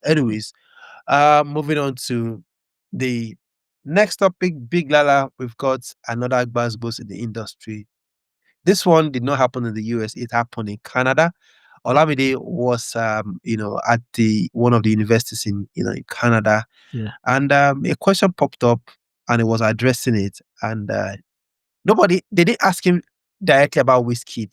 Anyways, moving on to the next topic, Big Lala. We've got another buzz in the industry. This one did not happen in the US. It happened in Canada. Olamide was, at the one of the universities in Canada, Yeah. and a question popped up, and it was addressing it, and they didn't ask him directly about Wizkid.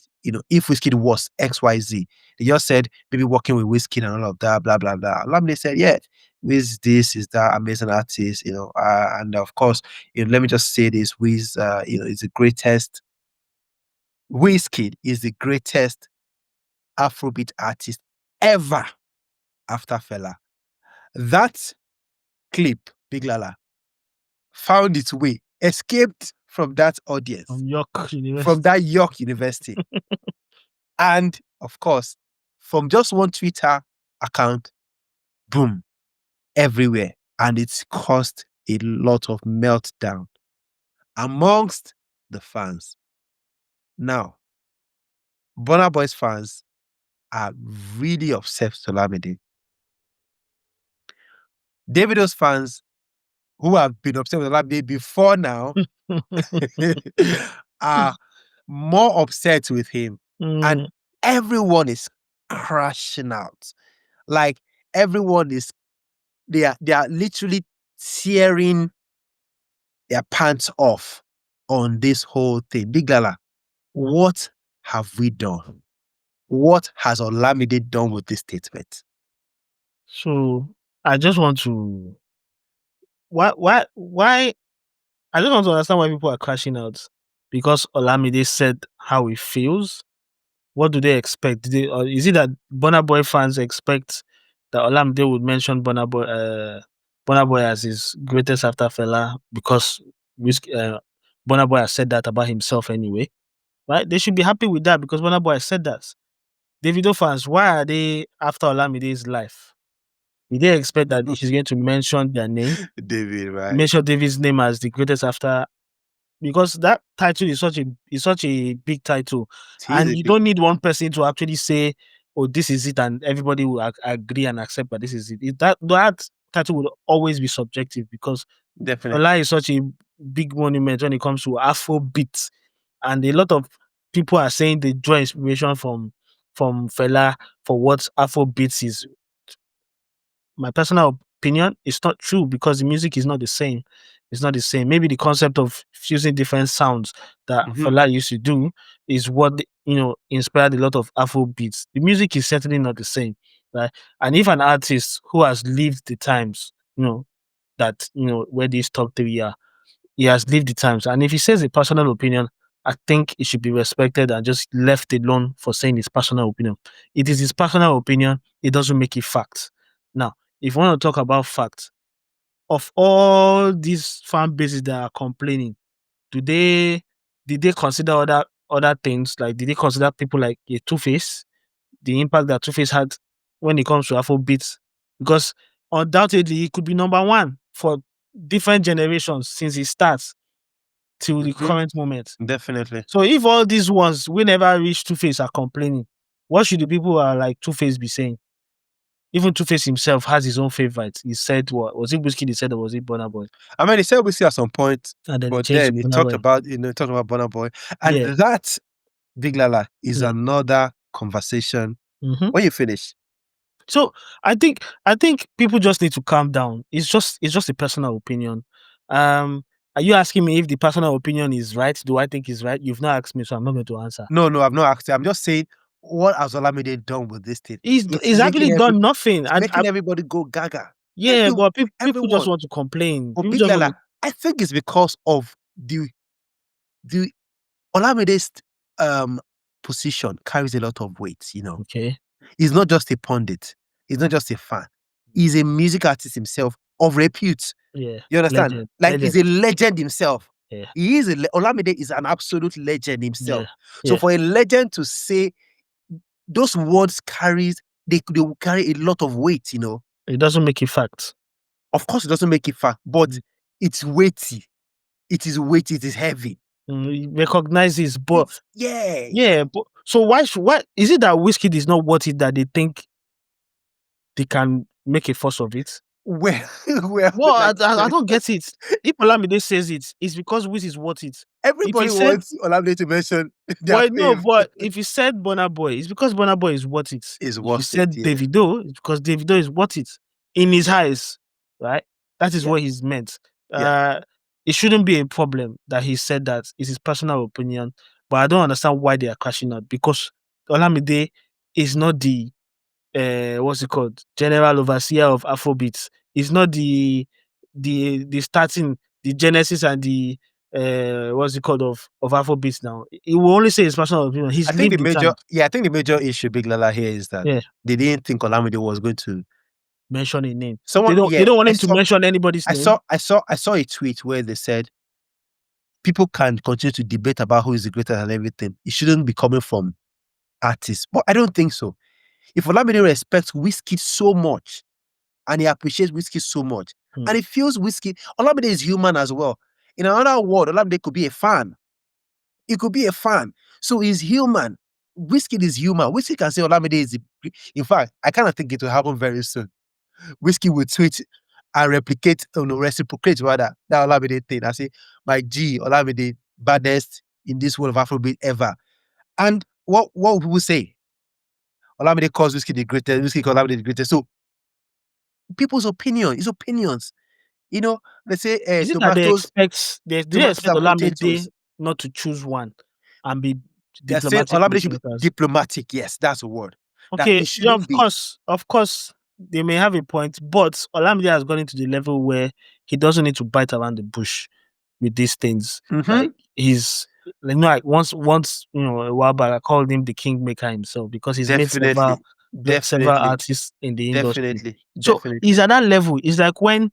If Wizkid was XYZ, they just said maybe working with Wizkid and all of that, blah blah blah. Olamide said, yeah, Wiz this is that amazing artist, and of course, let me just say this: Wiz, is the greatest. Wizkid is the greatest Afrobeat artist ever after Fela. That clip, Big Lala, found its way, escaped from that audience, From York University. from that York University. And of course, from just one Twitter account, boom, everywhere. And it's caused a lot of meltdown amongst the fans. Now, Burna Boy's fans are really upset with Olamide. Davido's fans, who have been upset with Olamide before now, are more upset with him. And everyone is crashing out. Like everyone is, they are literally tearing their pants off on this whole thing. Big Lala, what have we done? What has Olamide done with this statement? So I just want to why I just want to understand why people are crashing out. Because Olamide said how he feels. What do they expect? Or is it that Burna Boy fans expect that Olamide would mention Burna Boy as his greatest after Fela because Burna Boy has said that about himself anyway, right? They should be happy with that because Burna Boy has said that. Davido fans, why are they after Olamide's life? Did they expect that he's going to mention their name? David, right? Mention David's name as the greatest after, because that title is such a big title, and you don't need one person to actually say, "Oh, this is it," and everybody will agree and accept that this is it. That title will always be subjective because Definitely. Fela is such a big monument when it comes to Afrobeats, and a lot of people are saying they draw inspiration from Fela for what Afrobeats is. My personal opinion, it's not true because the music is not the same. It's not the same. Maybe the concept of fusing different sounds that Fela used to do is what inspired a lot of Afro beats. The music is certainly not the same, right? And if an artist who has lived the times, that where these top three are, he has lived the times, and if he says a personal opinion, I think it should be respected and just left alone for saying his personal opinion. It is his personal opinion. It doesn't make it fact. Now, if you want to talk about facts, of all these fan bases that are complaining, did they consider other things? Like, did they consider people like a Two-Face, the impact that Two-Face had when it comes to Afrobeats? Because undoubtedly he could be number one for different generations since he starts till the current moment. Definitely. So if all these ones we never reach Two-Face are complaining, what should the people who are like Two-Face be saying? Even Two-Face himself has his own favorites. He said, what was it Wizkid he said, or was it Burna Boy? I mean, he said Wizkid at some point, And then but he changed then to he Burna talked Boy. about Burna Boy, and that, Big Lala, is another conversation. When you finish. So I think people just need to calm down. It's just a personal opinion. Are you asking me if the personal opinion is right? Do I think it's right? You've not asked me, so I'm not going to answer. No, I've not asked you. I'm just saying, what has Olamide done with this thing? He's actually done nothing. It's making everybody go gaga. Yeah, but people just want to complain. But Big Lala, I think it's because of the Olamide's position carries a lot of weight, Okay. He's not just a pundit. He's not just a fan. He's a music artist himself of repute. Yeah. You understand? Legend. He's a legend himself. Yeah. Olamide is an absolute legend himself. Yeah. So for a legend to say those words they will carry a lot of weight, It doesn't make it fact. Of course, it doesn't make it fact, but it's weighty. It is weighty. It is heavy. Recognizes, but but so why is it that Wizkid is not worth it that they think they can make a fuss of it? Where No, I don't get it. If Olamide says it, it's because Wiz is worth it. If he everybody said, wants Olamide to mention their but no, fame. but if he said Burna Boy, it's because Burna Boy is worth it. Is If he worth it, said yeah. Davido, it's because Davido is worth it in his Yeah. eyes, right? That is Yeah. what he's meant. Yeah. It shouldn't be a problem that he said that. It's his personal opinion, but I don't understand why they are crashing out because Olamide is not the what's it called? General overseer of Afrobeats. It's not the starting, the genesis and the what's it called of Afrobeats now. He will only say his personal opinion. I He's think lived the time. I think the major issue, Big Lala, here is that Yeah. they didn't think Olamide was going to Mention a name. someone. They Yeah, don't want him to mention anybody's name. I saw a tweet where they said people can continue to debate about who is the greatest and everything. It shouldn't be coming from artists, but I don't think so. If Olamide respects Wizkid so much and he appreciates Wizkid so much, and he feels Wizkid, Olamide is human as well. In another word, Olamide could be a fan. He could be a fan. So he's human. Wizkid is human. Wizkid can say Olamide is in fact, I kind of think it will happen very soon. Wizkid will tweet and replicate, reciprocate rather, that Olamide thing. I say, my G, Olamide, baddest in this world of Afrobeat ever. And what will people say? Olamide calls Wizkid the greatest, Wizkid calls Olamide the greatest. So people's opinion, his opinions. They say Is it that tomatoes, do they tomatoes expect and potatoes. Olamide not to choose one and be They're saying diplomatic with Olamide the should be matters? diplomatic. Yes, that's the word. That Okay, it yeah, shouldn't be. of course, they may have a point, but Olamide has gone into the level where he doesn't need to bite around the bush with these things. Like he's like once a while back I called him the kingmaker himself because he's made Definitely. several Definitely. artists in the industry. Definitely. So Definitely. he's at that level. It's like when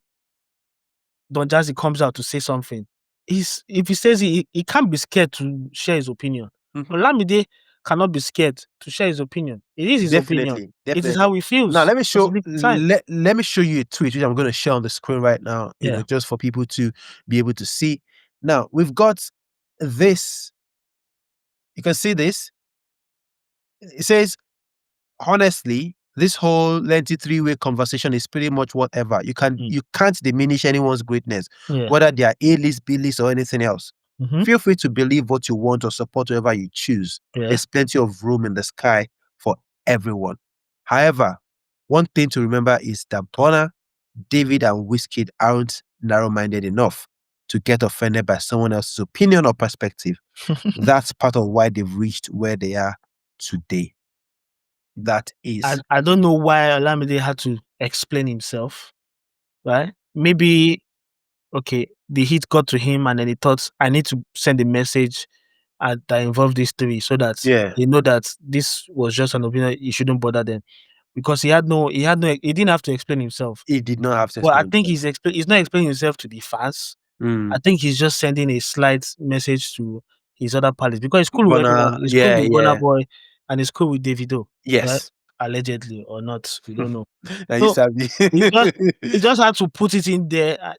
Don Jazzy comes out to say something. If he says he can't be scared to share his opinion. Olamide cannot be scared to share his opinion. It is his opinion. Definitely. It is Definitely. how he feels. Now let me Because he show lived the time. let me show you a tweet which I'm going to share on the screen right now, Yeah. just for people to be able to see. Now we've got this. You can see this. It says, honestly, this whole lengthy three-way conversation is pretty much whatever. You can't diminish anyone's greatness, whether they are A-list, B-list, or anything else. Feel free to believe what you want or support whoever you choose. There's plenty of room in the sky for everyone. However, one thing to remember is that Burna, David, and Wizkid aren't narrow-minded enough to get offended by someone else's opinion or perspective. That's part of why they've reached where they are today. That is. I don't know why Olamide had to explain himself, right? Maybe, okay, the hit got to him and then he thought, I need to send a message that involved these three so that they know that this was just an opinion. You shouldn't bother them. Because he didn't have to explain himself. He did not have to Well, I explain think himself. he's not explaining himself to the fans. I think he's just sending a slight message to his other palace because he's cool with everyone. He's cool with Burna Boy and he's cool with Davido. Yes. Right? Allegedly or not, we don't know. So, he just had to put it in there. I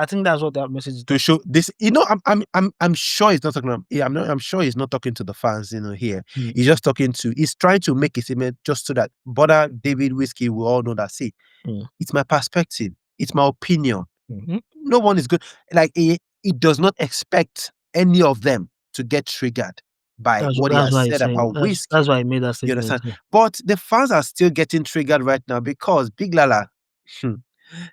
think that's what that message is to show this. I'm sure he's not talking. I'm sure he's not talking to the fans. Here he's just talking to. He's trying to make a statement just so that Burna, David, Wizkid will all know that. See, it's my perspective. It's my opinion. No one is good. Like he does not expect any of them to get triggered by what he has said about Wizkid. That's why I made that statement. You understand? But the fans are still getting triggered right now because Big Lala.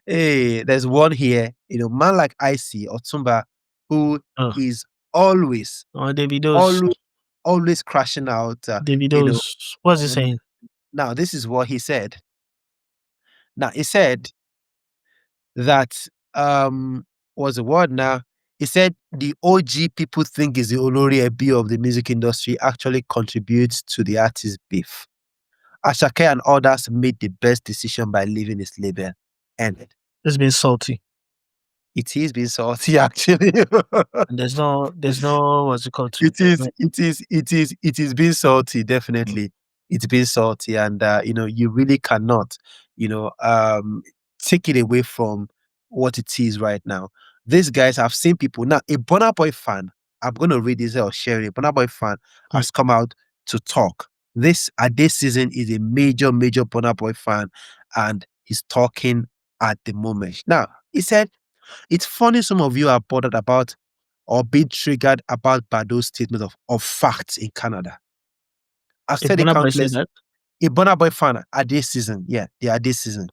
Hey, there's one here, man like Icy or Tumba, who is always crashing out. Davido's, what's he saying? Now, this is what he said. Now, he said that, what's the word now? He said the OG people think is the Olori Ebi of the music industry actually contributes to the artist beef. Ashake and others made the best decision by leaving his label. Ended. It's been salty. It is being salty, actually. And there's no what's it called? It is being salty, definitely. It's being salty, and you really cannot, take it away from what it is right now. These guys have seen people now. A Burna Boy fan, I'm gonna read this or share it. A Burna Boy fan has come out to talk. This season is a major Burna Boy fan, and is talking at the moment. Now, he said, it's funny some of you are bothered about or being triggered about Bado's statement of facts in Canada. I've If said it Burna Boy said countless. that, A Burna Boy fan at this season. Yeah, they are this season.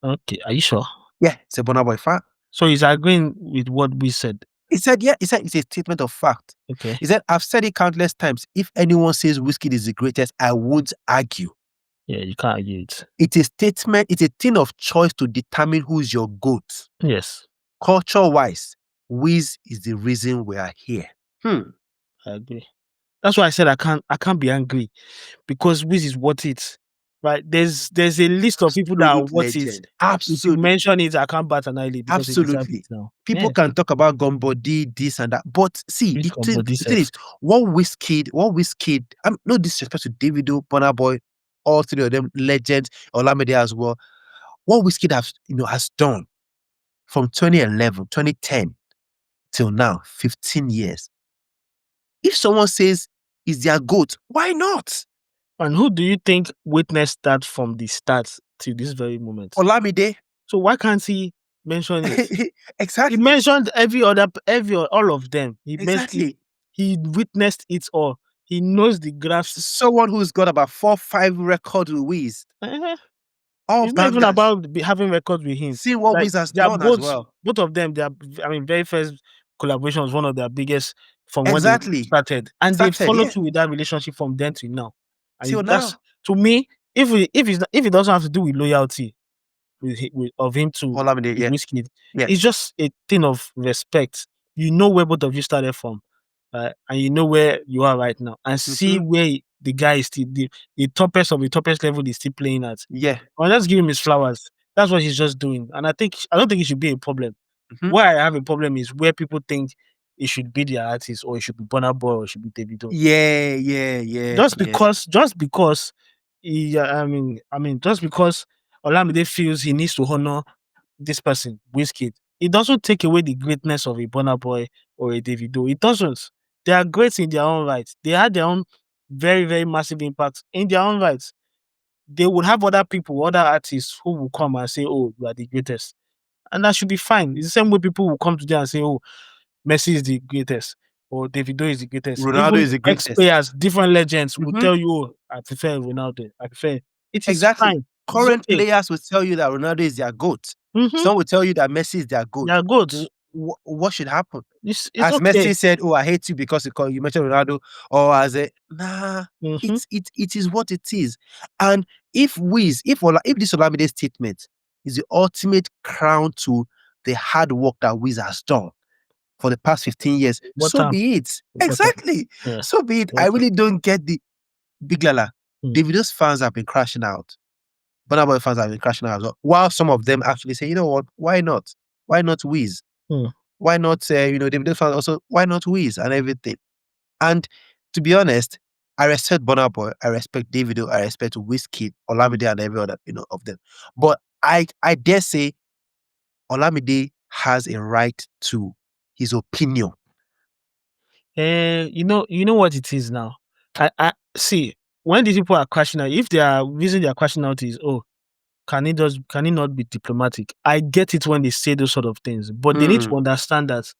okay, are you sure? Yeah, it's a Burna Boy fan. So he's agreeing with what we said. He said, yeah, he said it's a statement of fact. Okay. He said, I've said it countless times. If anyone says Wizkid is the greatest, I won't argue. Yeah, you can't argue it. It's a statement, it's a thing of choice to determine who's your GOAT. Yes, Culture-wise, Wiz is the reason we are here. I agree. That's why I said I can't be angry because Wiz is worth it. Right? There's a list of people that are Absolute worth it. legend. If you Absolutely. mention it, I can't bat an eyelid because it deserves Absolutely. it now. People Yeah. can talk about Gumbody, this and that. But see, Which the Gumbody thing is, sef? what Wizkid, no disrespect to Davido, Burna Boy, all three of them legends, Olamide as well. What Wizkid has done from 2011, 2010 till now, 15 years. If someone says is their GOAT, why not? And who do you think witnessed that from the start to this very moment? Olamide. So why can't he mention it? Exactly. He mentioned all of them. Exactly. He witnessed it all. He knows the graphs. Someone who's got about 4-5 records with Wiz. All It's not even bangers. about having records with him. See what Wiz has done as well. Both of them, very first collaboration was one of their biggest from when Exactly. they started. And they followed yeah. through with that relationship from then to now. And Till that's, now. to me, if it doesn't have to do with loyalty of him to Olamide, yeah. Wizkid, Yeah. it's just a thing of respect. You know where both of you started from, and you know where you are right now, and see where the guy is still the toppest of the toppest level is still playing at. Yeah. Well, let's give him his flowers. That's what he's just doing, and I don't think it should be a problem. Where I have a problem is where people think it should be their artist, or it should be Burna Boy, or it should be Davido. Yeah. Just because just because Olamide feels he needs to honor this person, Wizkid, it doesn't take away the greatness of a Burna Boy or a Davido. It doesn't. They are great in their own right. They had their own very, very massive impact in their own rights. They would have other people, other artists who will come and say, "Oh, you are the greatest," and that should be fine. It's the same way people will come today and say, "Oh, Messi is the greatest," or Davido is the greatest. Ronaldo Even is the greatest. ex-players, different legends will tell you, "Oh, I prefer Ronaldo. I prefer." It is Exactly. fine. Current players will tell you that Ronaldo is their GOAT. Some will tell you that Messi is their GOAT. Their goats. What should happen? It's As okay. Messi said, "Oh, I hate you because you mentioned Ronaldo," or as a it is what it is. And if this Olamide statement is the ultimate crown to the hard work that Wiz has done for the past 15 years, be it. Exactly. Yeah. So be it. I really don't get the Big Lala. Davido's fans have been crashing out. Burna Boy fans have been crashing out as well. While some of them actually say, you know what, why not? Why not Wiz? Why not, Davido fans also, why not Wiz and everything? And to be honest, I respect Burna Boy, I respect Davido, I respect Wizkid, Olamide, and every other, of them. But I dare say Olamide has a right to his opinion. You know what it is now. I see when these people are crashing out. If they are reason they are crashing out is can he not be diplomatic? I get it when they say those sort of things, but they need to understand that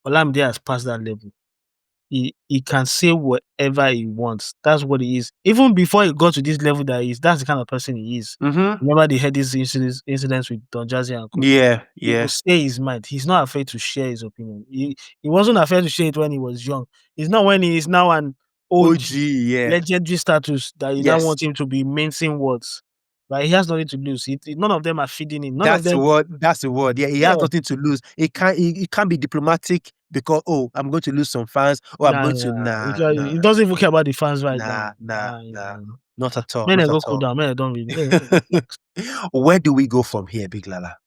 Olamide has passed that level. He can say whatever he wants. That's what he is. Even before he got to this level that he is, that's the kind of person he is. Remember they had these incidents with Don Jazzy and Co. Yeah. He will say his mind. He's not afraid to share his opinion. He wasn't afraid to share it when he was young. It's not when he is now an OG, legendary status that you now want him to be mincing words. Right? He has nothing to lose. None of them are feeding him. That's the word. Yeah, he has nothing to lose. He can't be diplomatic because I'm going to lose some fans. I'm going to He doesn't even care about the fans right now. Nah. Not at all. Man, I go cool down. Man, I don't really. Where do we go from here, Big Lala?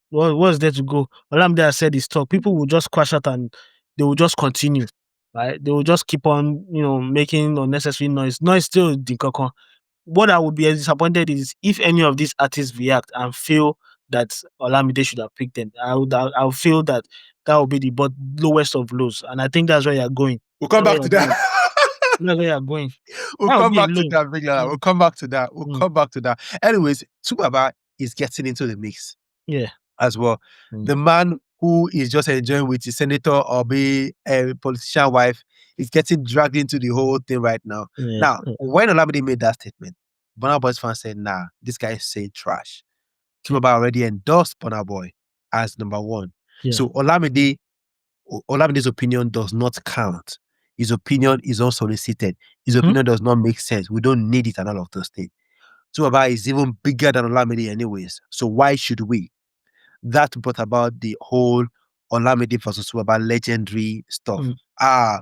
What's there to go? Olamide said his talk. People will just crash out and they will just continue. Right? They will just keep on, making unnecessary noise. Noise still dinkoko. What I would be disappointed is if any of these artists react and feel that Olamide should have picked them. I would feel that would be the lowest of lows, and I think that's where you're going. We'll come back to that. That's where you're going. We'll That would come be back to alone. that, Big Lala. Mm, We'll come back to that. We'll mm, come back to that. Anyways, Subaba is getting into the mix yeah. as well. Mm, The man who is just enjoying with his senator or be a politician wife is getting dragged into the whole thing right now. yeah. Now, when Olamide made that statement, Burna Boy's fans said, nah, this guy is saying trash. Okay. Subaba already endorsed Burna Boy as number one. Yeah. So Olamide's opinion does not count. His opinion is unsolicited. His Mm-hmm. opinion does not make sense. We don't need it and all of those things. Subaba is even bigger than Olamide anyways. So why should we? That brought about the whole Olamide versus Subaba legendary stuff. Mm.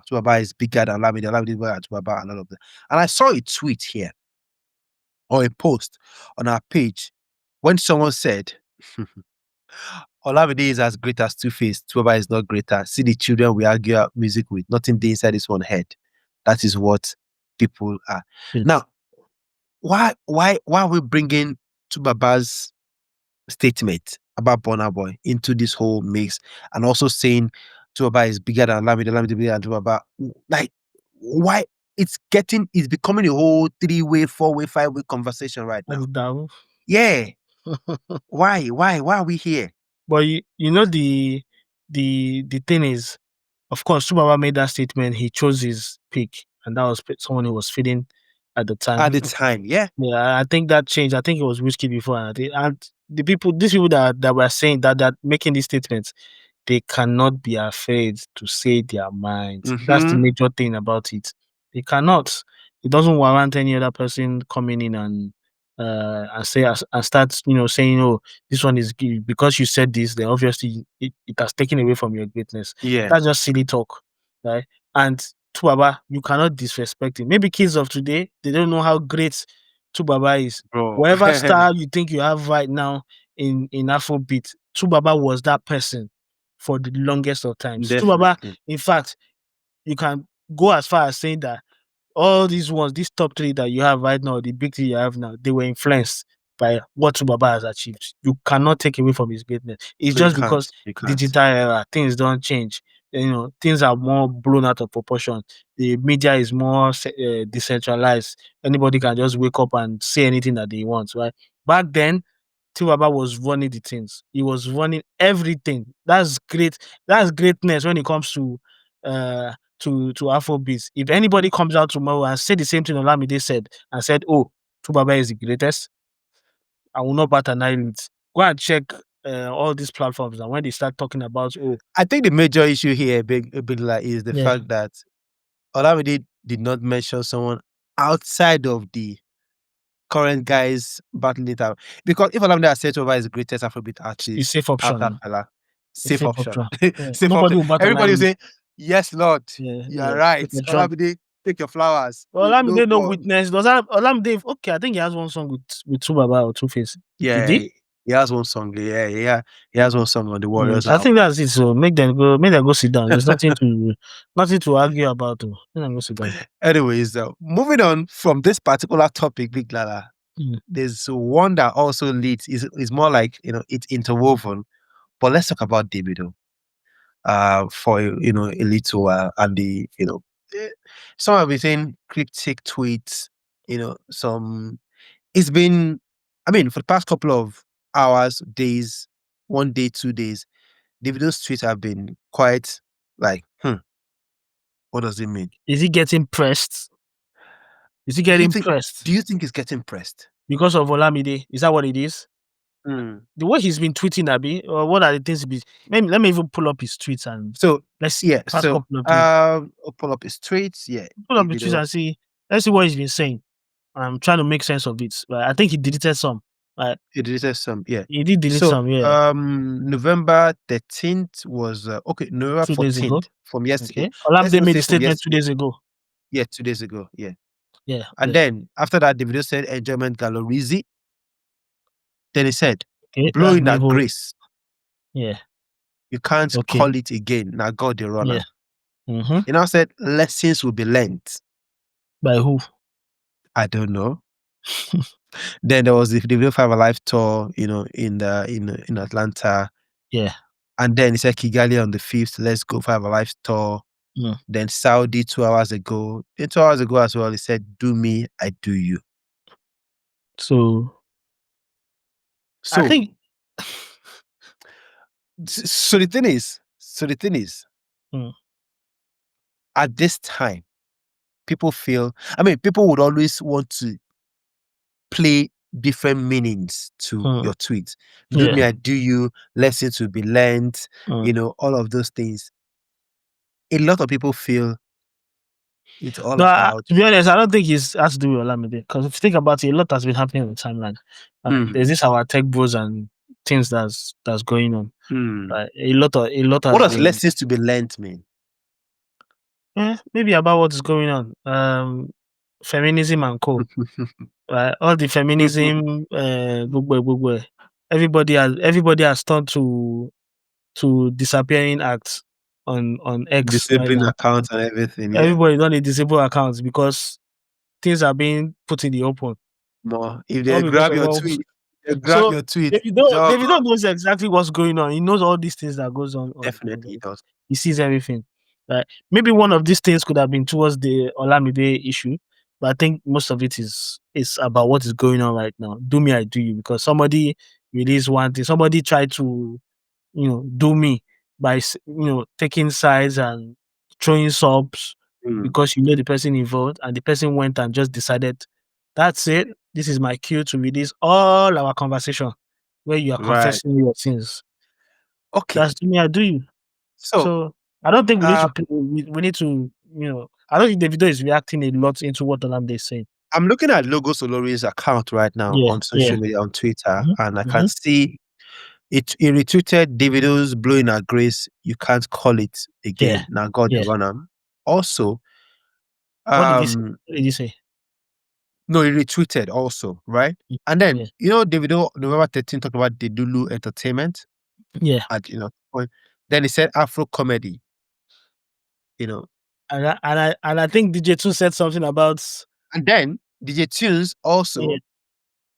Subaba is bigger than Olamide. Olamide is bigger than Subaba and all of that. And I saw a tweet here or a post on our page when someone said, Olamide is as great as Two-Face. Subaba is not greater. See the children we argue our music with. Nothing dey inside this one head. That is what people are. Yes. Now, why are we bringing Tubaba's statement about Burna Boy into this whole mix and also saying Tubaba is bigger than Olamide, Olamide bigger than Tubaba? Like, why? It's becoming a whole 3-way, 4-way, 5-way conversation right now. That's down. Yeah. Why are we here? But you know the thing is, of course, Subaba made that statement. He chose his pick, and that was someone he was feeding at the time. At the time, yeah. Yeah, I think that changed. I think it was Wizkid before, and these people that were saying that making these statements, they cannot be afraid to say their minds. That's the major thing about it. They cannot. It doesn't warrant any other person coming in and say and start saying, oh, this one is because you said this, then obviously it has taken away from your greatness. Yeah. That's just silly talk, right? And Tubaba, you cannot disrespect him. Maybe kids of today, they don't know how great Tubaba is. Bro. Whatever star you think you have right now in Afrobeat, Tubaba was that person for the longest of times. Tubaba, in fact, you can go as far as saying that all these ones, these top 3 that you have right now, the big 3 you have now, they were influenced by what Tubaba has achieved. You cannot take away from his greatness. It's just because digital era, things don't change. Things are more blown out of proportion. The media is more decentralized. Anybody can just wake up and say anything that they want, right? Back then, Tubaba was running the things. He was running everything. That's great. That's greatness when it comes to Afrobeats. If anybody comes out tomorrow and say the same thing Olamide said and said, "Oh, Tubaba is the greatest," I will not bat an eyelid. Go and check all these platforms, and when they start talking about, I think the major issue here, Big Like, is the fact that Olamide did not mention someone outside of the current guys battling it out. Because if Olamide had said Tubaba is the greatest Afrobeat artist, it's safe option. Safe option. Yeah. Safe Nobody option. will bat an Everybody will eyelid. say, yes, Lord. You are right. Olamide, take your flowers. Olamide no witness. Does Olamide? Okay, I think he has one song with Tubaba or Two-Face. Yeah, he has one song. Yeah, he has one song on the Warriors. I think that's it. So make them go sit down. There's nothing to argue about. Make them go sit down. Anyways, moving on from this particular topic, Big Lala, there's one that also leads. Is more like it's interwoven. But let's talk about Davido. For a little while, and some have been saying cryptic tweets. It's been, I mean, for the past couple of hours, days, 1 day, 2 days, Davido's tweets have been quite like, what does it mean? Is he getting pressed? Is he getting pressed? Do you think he's getting pressed? Because of Olamide? Is that what it is? The way he's been tweeting, Abi, or what are the things let me even pull up his tweets and let's see. I'll pull up his tweets. Yeah. Pull up his tweets and see. Let's see what he's been saying. I'm trying to make sense of it. Right? I think he deleted some. Right? He deleted some, yeah. He did delete some, yeah. November 13th was November 14th from yesterday. Okay. Olamide made a statement 2 days ago. Yeah, 2 days ago. Yeah. Yeah. And then after that, Davido said enjoyment gallerizzi. Then he said, blowing that grace. Yeah. You can't call it again. Now God the runner. Yeah. He now said lessons will be learned. By who? I don't know. Then there was the Davido 5 Alive tour, in Atlanta. Yeah. And then he said Kigali on the 5th, let's go 5 Alive tour. Mm. Then Saudi 2 hours ago. Then 2 hours ago as well, he said, "Do me, I do you." So I So, think so the thing is, mm, at this time, people feel. I mean, people would always want to play different meanings to mm, your tweets. Do me, yeah. I do you. Lesson to be learned. Mm. All of those things. A lot of people feel it's all No, about. to be honest, I don't think it has to do with Olamide because if you think about it, a lot has been happening on the timeline. Hmm, There's this our tech bros and things that's going on. hmm. Right? A lot What has does been lessons to be learned mean? maybe about what is going on. Feminism and co. Right? All the feminism, gbogbo. Everybody has turned to disappearing acts on X right Discipline now. accounts and everything. Yeah. Everybody don't need disable accounts because things are being put in the open. More. If All they because grab of your all. tweet, they grab So your tweet. It's Davido all Davido gone. knows exactly what's going on. He knows all these things that goes on Definitely there. it does. He sees everything. Right? Maybe one of these things could have been towards the Olamide issue, but I think most of it is about what is going on right now. Do me, I do you, because somebody released one thing. Somebody tried to, do me by taking sides and throwing subs Hmm. because the person involved, and the person went and just decided, that's it. This is my cue to release all our conversation where you are Right. confessing your sins. Okay. That's do me, I do you. So, So I don't think we need uh, to we need to, I don't think Davido is reacting a lot into what Olamide is saying. I'm looking at Logo Solori's account right now Yeah, on yeah. social media, on Twitter, Mhm, and I can mhm. see it. He retweeted Davido's "Blowing Our Grace." You can't call it Yeah, again. Now, God, they yeah. run 'em. Also, What did he say? um, What did he say? no, he retweeted also, right? Mm, And then yeah, Davido November 13 talked about the Dulu Entertainment yeah. at point. Then he said Afro comedy. You know, And I think DJ Two said something about and then DJ Tunes yeah, also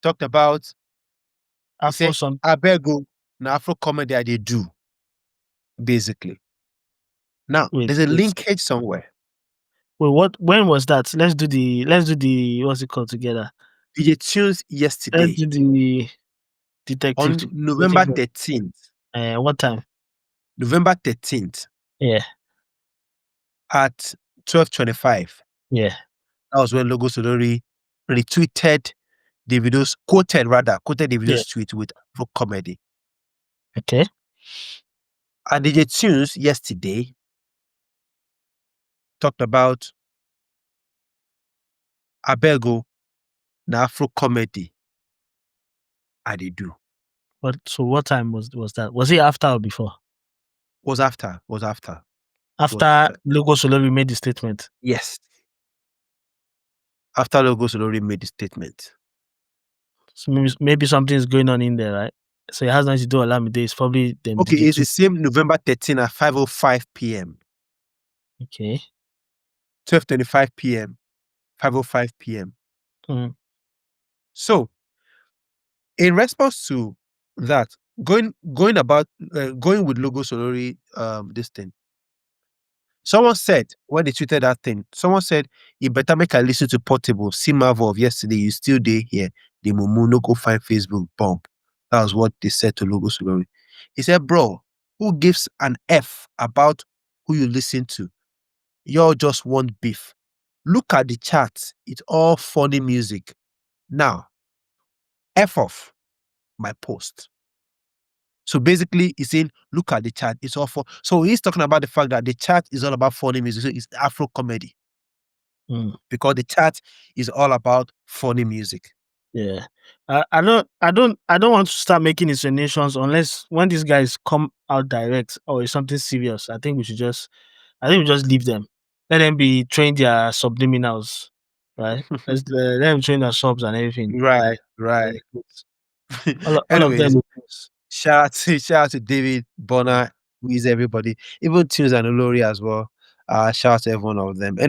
talked about. He Afro said, some. "I beg you, na Afro comedy I dey do." Basically, now Wait, there's a wait, linkage somewhere. wait. What? When was that? Let's do the what's it called together? DJ Tunes Let's yesterday do the detective. on November Detective. 13th, What time? November 13th Yeah, at 12:25. yeah. That was when Logo Solori retweeted quoted Yeah. Davido's tweet with Afro comedy. Okay. And DJ Tunes yesterday talked about Abego na Afro comedy I dey do. What time was that? Was it after or before? Was after. After Logo Solori made the statement. Yes. After Logo Solori made the statement. So maybe something is going on in there, right? So it has nothing to do with Olamide. It's probably them Okay, DJ it's Two. the same November 13 at 5:05 p.m. Okay. 12:25 p.m. 5:05 p.m. Mm, So, in response to that, going with Logo Solori, this thing. Someone said when they tweeted that thing, someone said, "You better make I listen to Portable. See Marvel of yesterday. You still there here. The mumu no go find Facebook bump." That was what they said to Logo Solori. He said, "Bro, who gives an F about who you listen to? Y'all just want beef. Look at the charts. It's all funny music. Now, F off my post." So basically, he's saying, look at the chart. It's all for. So he's talking about the fact that the chart is all about funny music. So it's Afro comedy mm, because the chart is all about funny music. yeah. I don't want to start making insinuations unless when these guys come out direct or it's something serious. I think we just leave them. Let them be trained their subliminals, right? Let them train their subs and everything. Right, Like, right. like all of Anyways, them. shout out to David, Bonner, Wiz, everybody, even Tunes and Olori as well. Shout out to every one of them. Anyway.